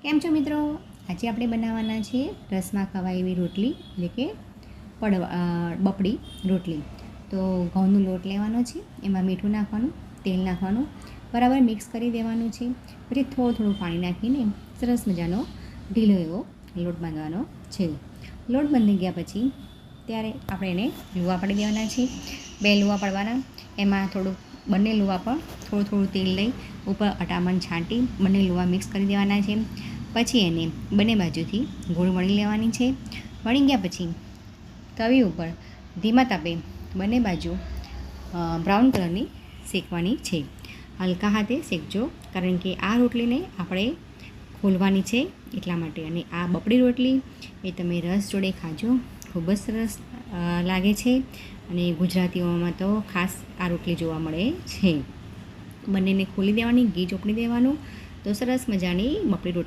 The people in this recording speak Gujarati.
કેમ છો મિત્રો? આજે આપણે બનાવવાના છે રસમાં ખવાય એવી રોટલી, એટલે કે બપડી રોટલી. તો ઘઉંનો લોટ લેવાનો છે, એમાં મીઠું નાખવાનું, તેલ નાખવાનું, બરાબર મિક્સ કરી દેવાનું છે. પછી થોડું પાણી નાખીને સરસ મજાનો ઢીલો એવો લોટ બાંધવાનો છે. લોટ બાંધી ગયા પછી ત્યારે આપણે એને લુવા પાડી દેવાના છે. 2 લુવા પાડવાના, એમાં બંને લુવા પર થોડું તેલ લઈ ઉપર અટામણ છાંટી બંને લુવા મિક્સ કરી દેવાના છે. પછી એને બંને બાજુથી ગોળ વણી લેવાની છે. વણી ગયા પછી તવી ઉપર ધીમા તાપે બંને બાજુ બ્રાઉન કલરની શેકવાની છે. હલકા હાથે શેકજો, કારણ કે આ રોટલીને આપણે ખોલવાની છે એટલા માટે. અને આ બપડી રોટલી એ તમે રસ જોડે ખાજો, ખૂબ જ સરસ લાગે છે. અને ગુજરાતીઓમાં તો ખાસ આ રોટલી જોવા મળે છે. બંનેને ખોલી દેવાની, ઘી ચોપડી દેવાનું, તો સરસ મજાની બપડી રોટલી